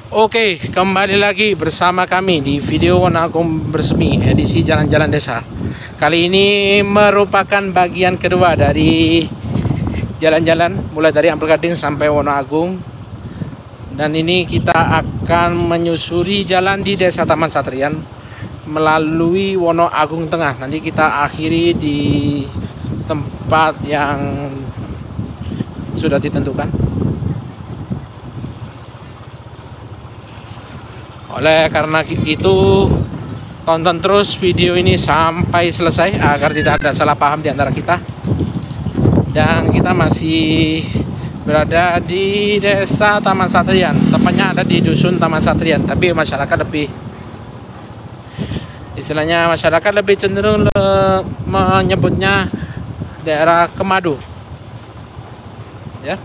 Oke, kembali lagi bersama kami di video Wonoagung Bersemi edisi jalan-jalan desa. Kali ini merupakan bagian kedua dari jalan-jalan mulai dari Ampel Gading sampai Wonoagung. Dan ini kita akan menyusuri jalan di Desa Taman Satrian melalui Wonoagung Tengah. Nanti kita akhiri di tempat yang sudah ditentukan. Oleh karena itu, tonton terus video ini sampai selesai agar tidak ada salah paham di antara kita. Dan kita masih berada di Desa Taman Satrian, tepatnya ada di Dusun Taman Satrian, tapi masyarakat lebih cenderung menyebutnya daerah Kemadu. Ya.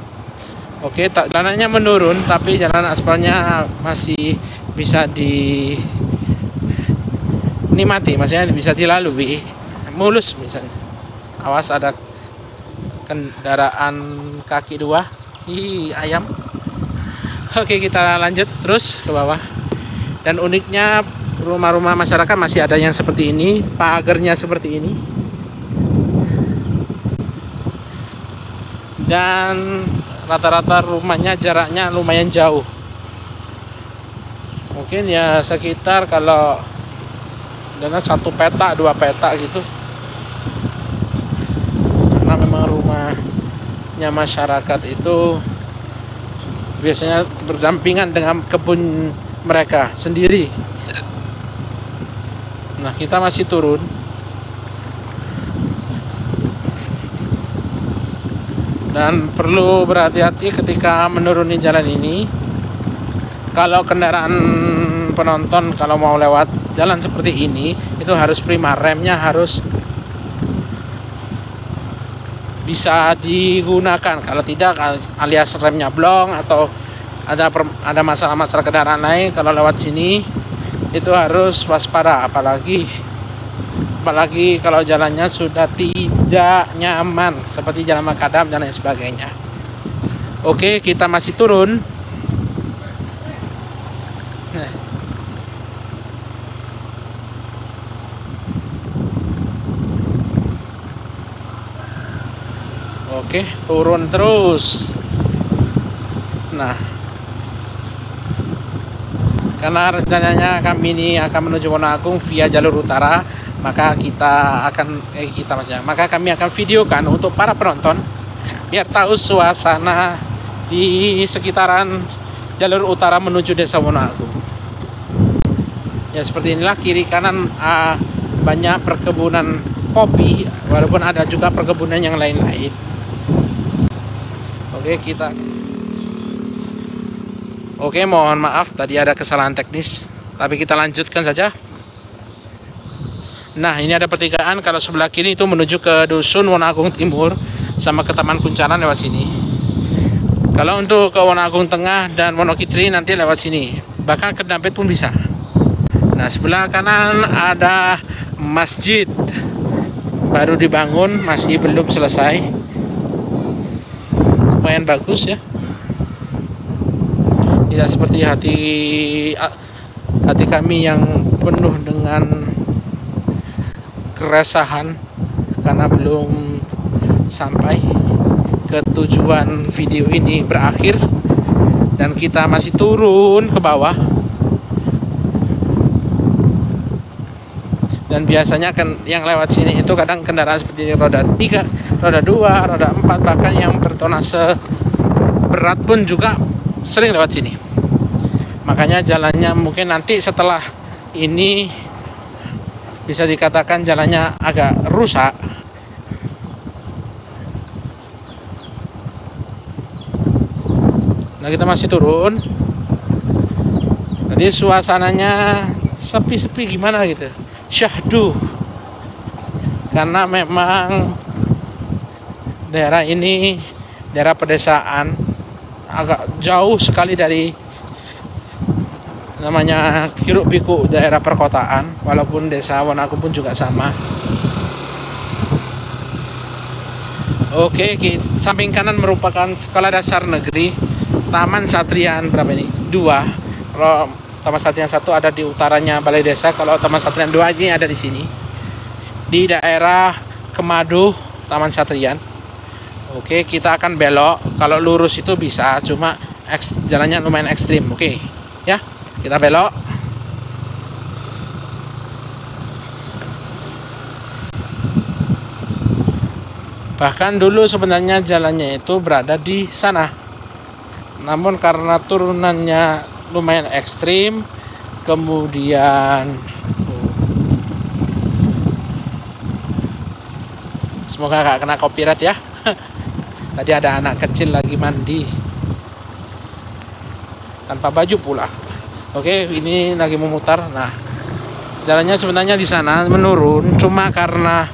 Oke, jalanannya menurun, tapi jalan aspalnya masih bisa dinikmati, maksudnya bisa dilalui, mulus misalnya. Awas ada kendaraan kaki dua, ayam. Oke, kita lanjut terus ke bawah. Dan uniknya rumah-rumah masyarakat masih ada yang seperti ini, pagarnya seperti ini. Dan rata-rata rumahnya jaraknya lumayan jauh. Mungkin ya sekitar kalau dengan 1 peta 2 peta gitu, karena memang rumahnya masyarakat itu biasanya berdampingan dengan kebun mereka sendiri. Nah, kita masih turun. Dan perlu berhati-hati ketika menuruni jalan ini. Kalau kendaraan penonton kalau mau lewat jalan seperti ini, itu harus prima, remnya harus bisa digunakan. Kalau tidak, alias remnya blong atau ada masalah-masalah kendaraan lain, kalau lewat sini itu harus waspada. Apalagi kalau jalannya sudah tidak nyaman seperti jalan makadam dan lain sebagainya. Oke, kita masih turun. Oke, turun terus. Nah, karena rencananya kami ini akan menuju Wonoagung via jalur utara, maka kami akan videokan untuk para penonton biar tahu suasana di sekitaran jalur utara menuju Desa Wonoagung. Ya, seperti inilah, kiri kanan banyak perkebunan kopi, walaupun ada juga perkebunan yang lain-lain. Oke, mohon maaf tadi ada kesalahan teknis, tapi kita lanjutkan saja. Nah, ini ada pertigaan. Kalau sebelah kiri itu menuju ke Dusun Wonoagung Timur sama ke Taman Kuncaran lewat sini. Kalau untuk ke Wonoagung Tengah dan Wonokitri nanti lewat sini. Bahkan ke Dampit pun bisa. Nah, sebelah kanan ada masjid baru dibangun, masih belum selesai. Lumayan bagus ya. Tidak seperti hati kami yang penuh dengan keresahan karena belum sampai ke tujuan. Video ini berakhir dan kita masih turun ke bawah. Dan biasanya kan yang lewat sini itu kadang kendaraan seperti roda 3, roda 2, roda 4, bahkan yang bertonase berat pun juga sering lewat sini. Makanya jalannya mungkin nanti setelah ini bisa dikatakan jalannya agak rusak. Nah, kita masih turun. Jadi suasananya sepi-sepi gimana gitu, syahdu. Karena memang daerah ini daerah pedesaan, agak jauh sekali dari namanya hiruk pikuk daerah perkotaan, walaupun Desa Wonoagung pun juga sama. Oke, samping kanan merupakan sekolah dasar negeri Taman Satrian berapa ini? 2. Kalau Taman Satrian 1 ada di utaranya Balai Desa, kalau Taman Satrian 2 ini ada di sini, di daerah Kemadu Taman Satrian. Oke, kita akan belok. Kalau lurus itu bisa, cuma jalannya lumayan ekstrim. Oke, ya, kita belok. Bahkan dulu sebenarnya jalannya itu berada di sana, namun karena turunannya lumayan ekstrim, kemudian semoga gak kena copyright ya. Tadi ada anak kecil lagi mandi tanpa baju pula. Oke, ini lagi memutar. Nah, jalannya sebenarnya di sana menurun, cuma karena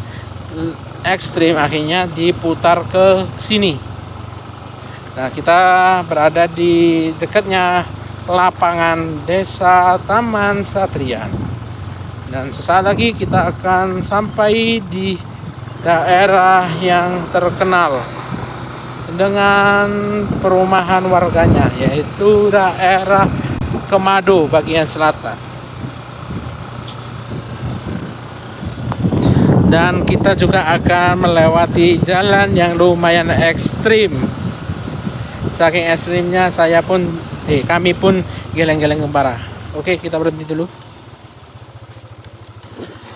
ekstrim akhirnya diputar ke sini. Nah, kita berada di dekatnya lapangan Desa Taman Satrian, dan sesaat lagi kita akan sampai di daerah yang terkenal dengan perumahan warganya, yaitu daerah Kemadu bagian selatan. Dan kita juga akan melewati jalan yang lumayan ekstrim. Saking ekstrimnya kami pun geleng-geleng kepala. Oke, kita berhenti dulu.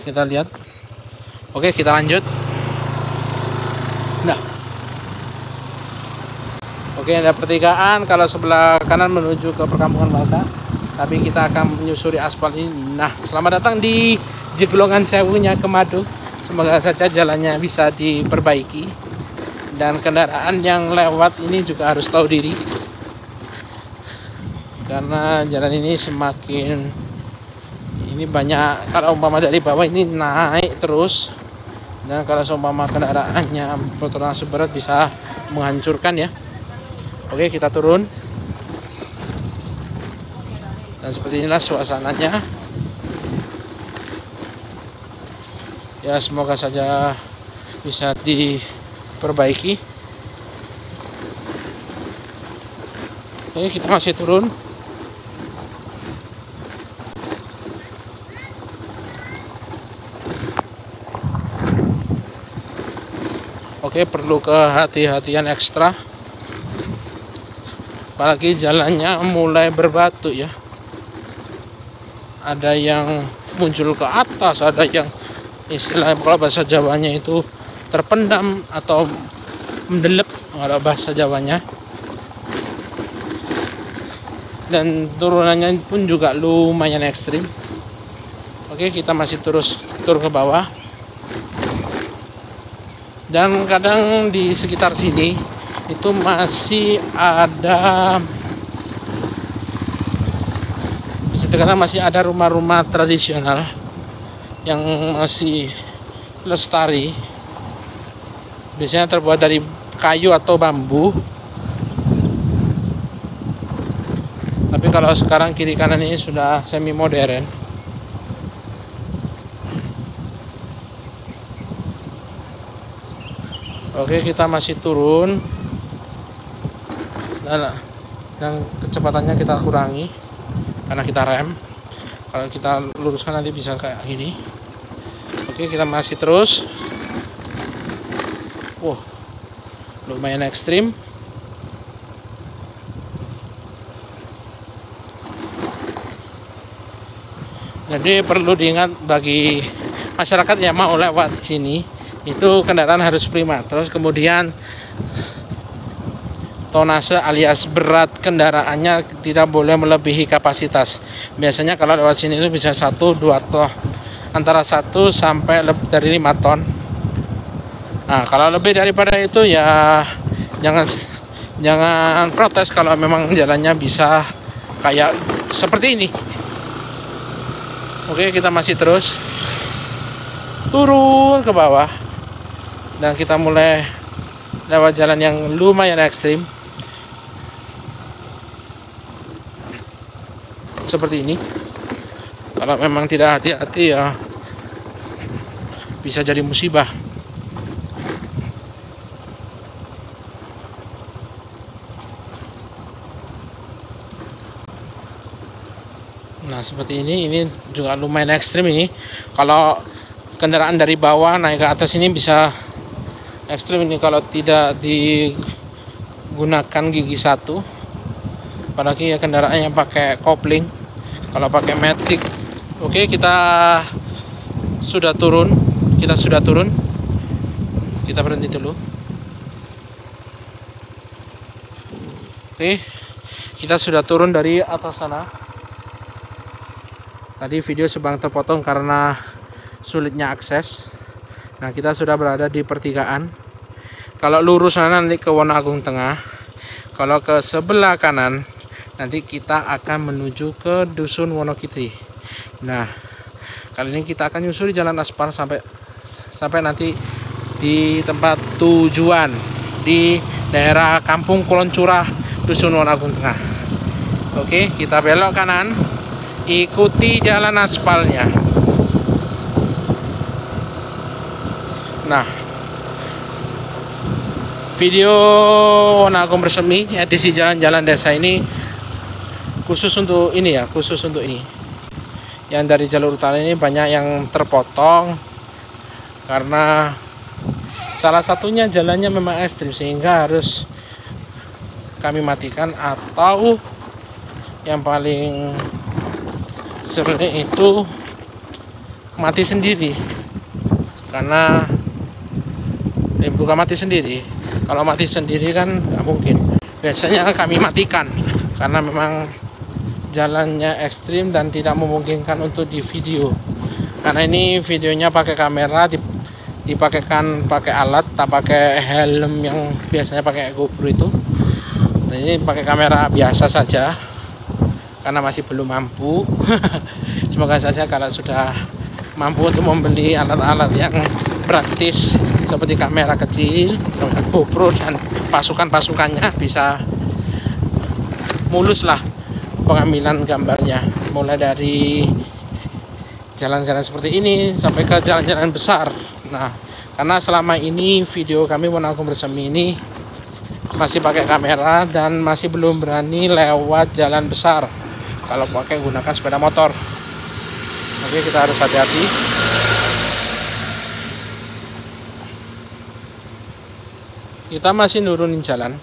Kita lihat. Oke, kita lanjut. Nah. Oke, ada pertigaan. Kalau sebelah kanan menuju ke perkampungan warga, tapi kita akan menyusuri aspal ini. Nah, selamat datang di Jeglongan Sewunya Kemadu. Semoga saja jalannya bisa diperbaiki, dan kendaraan yang lewat ini juga harus tahu diri, karena jalan ini semakin ini banyak, kalau umpama dari bawah ini naik terus, dan kalau seumpama kendaraannya bertransport berat bisa menghancurkan ya. Oke, kita turun, dan seperti inilah suasananya. Ya, semoga saja bisa diperbaiki. Oke, kita masih turun. Oke, perlu kehati-hatian ekstra, apalagi jalannya mulai berbatu ya. Ada yang muncul ke atas, ada yang istilahnya kalau bahasa Jawanya itu terpendam atau mendelep kalau bahasa Jawanya. Dan turunannya pun juga lumayan ekstrim. Oke, kita masih terus turun ke bawah. Dan kadang di sekitar sini itu masih ada, bisa dikatakan masih ada rumah-rumah tradisional yang masih lestari. Biasanya terbuat dari kayu atau bambu. Tapi kalau sekarang kiri kanan ini sudah semi modern. Oke, kita masih turun, dan kecepatannya kita kurangi karena kita rem. Kalau kita luruskan nanti bisa kayak gini. Oke, kita masih terus. Wow, lumayan ekstrim. Jadi perlu diingat bagi masyarakat yang mau lewat sini, itu kendaraan harus prima. Terus kemudian tonase alias berat kendaraannya tidak boleh melebihi kapasitas. Biasanya kalau lewat sini itu bisa 1-2 ton, antara 1 sampai lebih dari 5 ton. Nah, kalau lebih daripada itu ya jangan protes kalau memang jalannya bisa kayak seperti ini. Oke, kita masih terus turun ke bawah, dan kita mulai lewat jalan yang lumayan ekstrim seperti ini. Kalau memang tidak hati-hati ya bisa jadi musibah. Nah seperti ini juga lumayan ekstrim ini. Kalau kendaraan dari bawah naik ke atas ini bisa ekstrim ini kalau tidak digunakan gigi satu. Apalagi ya kendaraan yang pakai kopling. Kalau pakai matic, oke, kita sudah turun. Kita berhenti dulu. Oke, kita sudah turun dari atas sana. Tadi video sebang terpotong karena sulitnya akses. Nah, kita sudah berada di pertigaan. Kalau lurus sana nanti ke Wonoagung Tengah. Kalau ke sebelah kanan nanti kita akan menuju ke Dusun Wonokitri. Nah, kali ini kita akan nyusuri jalan aspal sampai nanti di tempat tujuan di daerah Kampung Kulon Curah, Dusun Wonoagung Tengah. Oke, kita belok kanan, ikuti jalan aspalnya. Nah, video Wonoagung Bersemi edisi jalan-jalan desa ini khusus untuk ini. Yang dari jalur utara ini banyak yang terpotong karena salah satunya jalannya memang ekstrim sehingga harus kami matikan, atau yang paling sering itu mati sendiri. Karena bukan mati sendiri, kalau mati sendiri kan nggak mungkin. Biasanya kami matikan karena memang jalannya ekstrim dan tidak memungkinkan untuk di video. Karena ini videonya pakai kamera, dipakaikan pakai alat, tak pakai helm yang biasanya pakai GoPro itu. Nah, ini pakai kamera biasa saja karena masih belum mampu. Semoga saja kalau sudah mampu untuk membeli alat-alat yang praktis seperti kamera kecil, GoPro dan pasukan-pasukannya bisa mulus lah pengambilan gambarnya, mulai dari jalan-jalan seperti ini sampai ke jalan-jalan besar. Nah, karena selama ini video kami Wonoagung Bersemi ini masih pakai kamera dan masih belum berani lewat jalan besar kalau pakai gunakan sepeda motor. Oke, kita harus hati-hati. Kita masih nurunin jalan.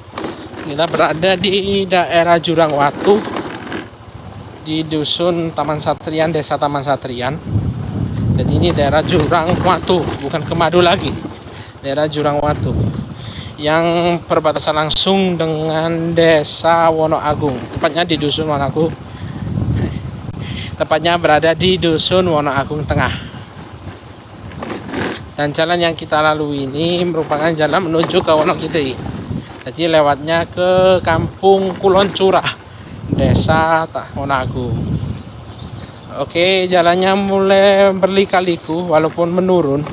Kita berada di daerah Jurang Watu, di Dusun Taman Satrian, Desa Taman Satrian. Jadi ini daerah Jurang Watu, bukan Kemadu lagi. Daerah Jurang Watu yang perbatasan langsung dengan Desa Wonoagung. Tepatnya di Dusun Wonoagung. Tepatnya berada di Dusun Wonoagung Tengah. Dan jalan yang kita lalui ini merupakan jalan menuju ke Wonokitri. Jadi lewatnya ke Kampung Kulon Curah, Desa Wonoagung. Oke, jalannya mulai berliku-liku walaupun menurun.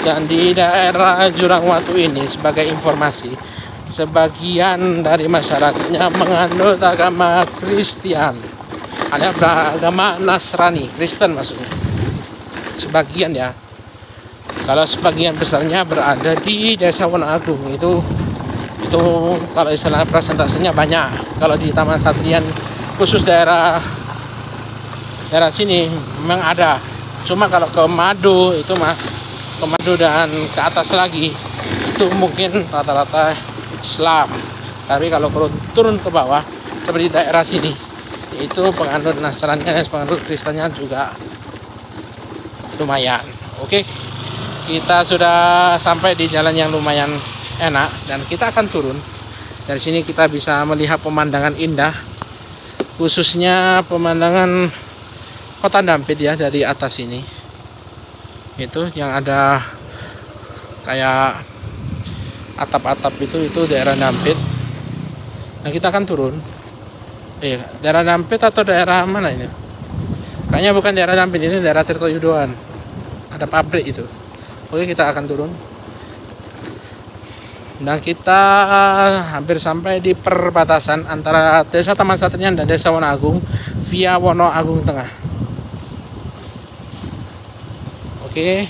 Dan di daerah Jurang Watu ini, sebagai informasi, sebagian dari masyarakatnya menganut agama Kristen. Ada beragama Nasrani, Kristen maksudnya. Sebagian ya. Kalau sebagian besarnya berada di Desa Wonoagung itu kalau istilah presentasinya banyak. Kalau di Taman Satrian khusus daerah sini memang ada. Cuma kalau ke Madu itu ke Madu dan ke atas lagi itu mungkin rata-rata Islam. Tapi kalau turun ke bawah seperti daerah sini itu penganut Nasrani dan penganut Kristennya juga lumayan. Oke. Kita sudah sampai di jalan yang lumayan enak dan kita akan turun. Dari sini kita bisa melihat pemandangan indah, khususnya pemandangan Kota Dampit ya dari atas ini. Itu yang ada kayak atap-atap itu daerah Dampit. Nah, kita akan turun. Daerah Dampit atau daerah mana ini? Kayaknya bukan daerah Dampit, ini daerah Tirtoyudoan. Ada pabrik itu. Oke, kita akan turun. Nah, kita hampir sampai di perbatasan antara Desa Taman Satrian dan Desa Wonoagung via Wonoagung Tengah. Oke,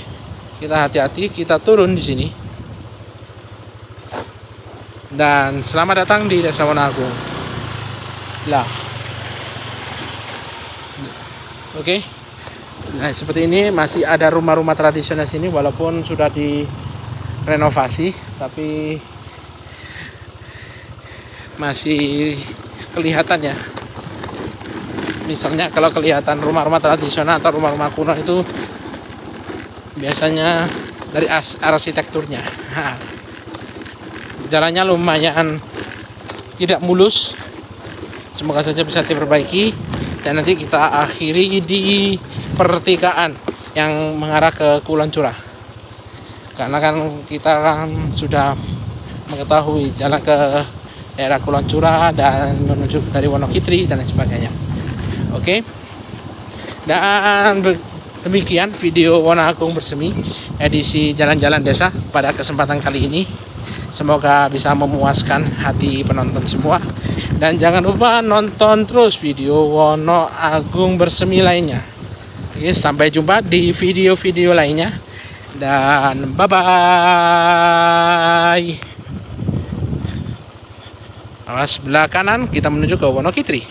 kita hati-hati, kita turun di sini. Dan selamat datang di Desa Wonoagung. Lah. Oke. Nah, seperti ini masih ada rumah-rumah tradisional sini walaupun sudah direnovasi, tapi masih kelihatan ya. Misalnya kalau kelihatan rumah-rumah tradisional atau rumah-rumah kuno itu biasanya dari arsitekturnya. Jalannya lumayan tidak mulus, semoga saja bisa diperbaiki. Dan nanti kita akhiri di pertigaan yang mengarah ke Kulon Curah, karena kan kita kan sudah mengetahui jalan ke daerah Kulon Curah dan menuju dari Wonokitri dan lain sebagainya. Oke, dan demikian video Wonoagung Bersemi edisi jalan-jalan desa pada kesempatan kali ini. Semoga bisa memuaskan hati penonton semua. Dan jangan lupa nonton terus video Wonoagung Bersemi lainnya. Oke, sampai jumpa di video-video lainnya. Dan bye-bye. Awas sebelah kanan kita menuju ke Wonokitri.